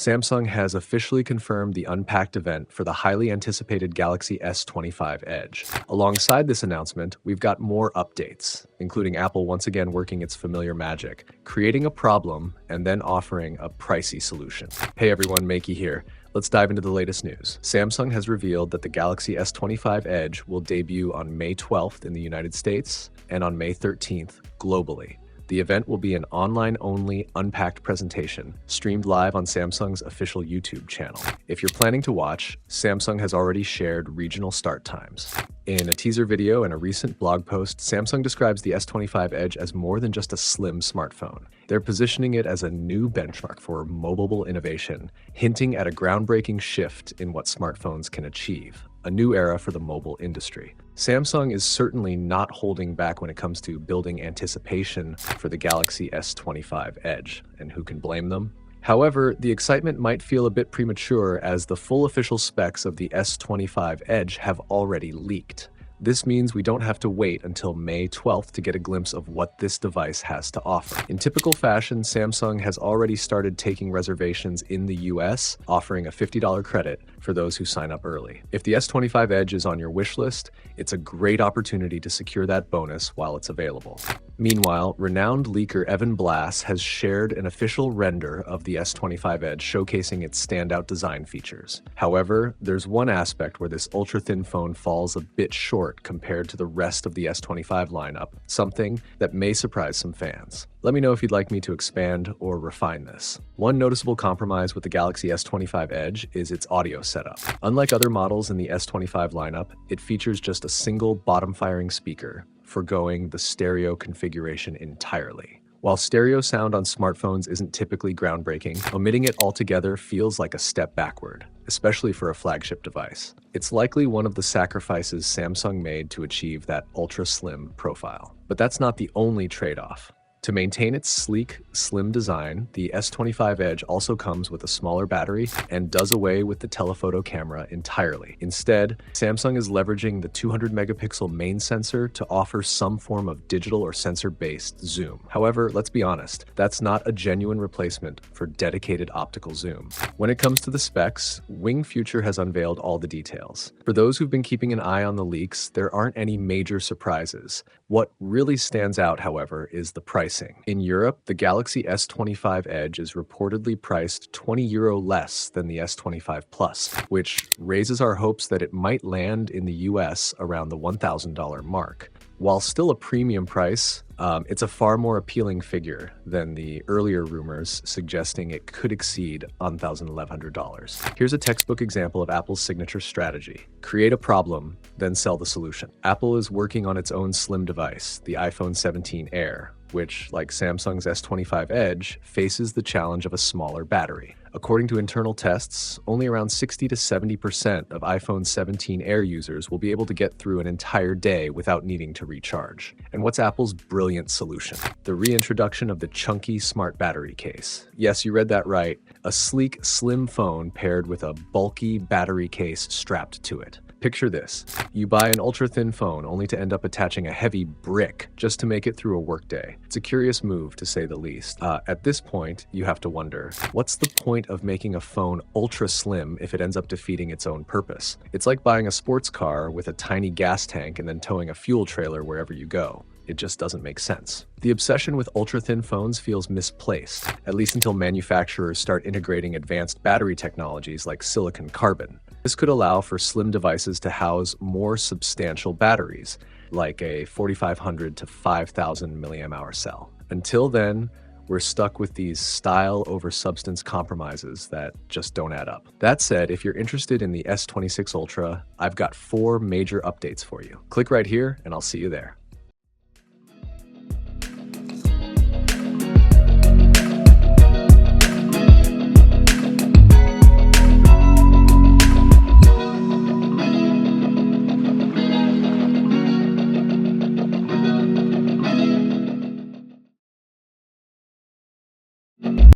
Samsung has officially confirmed the Unpacked event for the highly anticipated Galaxy S25 Edge. Alongside this announcement, we've got more updates, including Apple once again working its familiar magic, creating a problem and then offering a pricey solution. Hey everyone, Maiky here. Let's dive into the latest news. Samsung has revealed that the Galaxy S25 Edge will debut on May 12th in the United States and on May 13th globally. The event will be an online-only Unpacked presentation, streamed live on Samsung's official YouTube channel. If you're planning to watch, Samsung has already shared regional start times. In a teaser video and a recent blog post, Samsung describes the S25 Edge as more than just a slim smartphone. They're positioning it as a new benchmark for mobile innovation, hinting at a groundbreaking shift in what smartphones can achieve. A new era for the mobile industry. Samsung is certainly not holding back when it comes to building anticipation for the Galaxy S25 Edge, and who can blame them? However, the excitement might feel a bit premature as the full official specs of the S25 Edge have already leaked. This means we don't have to wait until May 12th to get a glimpse of what this device has to offer. In typical fashion, Samsung has already started taking reservations in the US, offering a $50 credit for those who sign up early. If the S25 Edge is on your wish list, it's a great opportunity to secure that bonus while it's available. Meanwhile, renowned leaker Evan Blass has shared an official render of the S25 Edge showcasing its standout design features. However, there's one aspect where this ultra-thin phone falls a bit short compared to the rest of the S25 lineup, something that may surprise some fans. Let me know if you'd like me to expand or refine this. One noticeable compromise with the Galaxy S25 Edge is its audio setup. Unlike other models in the S25 lineup, it features just a single bottom-firing speaker, forgoing the stereo configuration entirely. While stereo sound on smartphones isn't typically groundbreaking, omitting it altogether feels like a step backward, especially for a flagship device. It's likely one of the sacrifices Samsung made to achieve that ultra-slim profile. But that's not the only trade-off. To maintain its sleek, slim design, the S25 Edge also comes with a smaller battery and does away with the telephoto camera entirely. Instead, Samsung is leveraging the 200-megapixel main sensor to offer some form of digital or sensor-based zoom. However, let's be honest, that's not a genuine replacement for dedicated optical zoom. When it comes to the specs, Wing Future has unveiled all the details. For those who've been keeping an eye on the leaks, there aren't any major surprises. What really stands out, however, is the price. In Europe, the Galaxy S25 Edge is reportedly priced €20 less than the S25 Plus, which raises our hopes that it might land in the US around the $1,000 mark. While still a premium price, it's a far more appealing figure than the earlier rumors suggesting it could exceed $1,100. Here's a textbook example of Apple's signature strategy. Create a problem, then sell the solution. Apple is working on its own slim device, the iPhone 17 Air, which, like Samsung's S25 Edge, faces the challenge of a smaller battery. According to internal tests, only around 60 to 70% of iPhone 17 Air users will be able to get through an entire day without needing to recharge. And what's Apple's brilliant solution? The reintroduction of the chunky smart battery case. Yes, you read that right. A sleek, slim phone paired with a bulky battery case strapped to it. Picture this. You buy an ultra-thin phone only to end up attaching a heavy brick just to make it through a workday. It's a curious move, to say the least. At this point, you have to wonder, what's the point of making a phone ultra-slim if it ends up defeating its own purpose? It's like buying a sports car with a tiny gas tank and then towing a fuel trailer wherever you go. It just doesn't make sense. The obsession with ultra-thin phones feels misplaced, at least until manufacturers start integrating advanced battery technologies like silicon carbon. This could allow for slim devices to house more substantial batteries, like a 4500 to 5000 mAh cell. Until then, we're stuck with these style over substance compromises that just don't add up. That said, if you're interested in the S26 Ultra, I've got 4 major updates for you. Click right here and I'll see you there.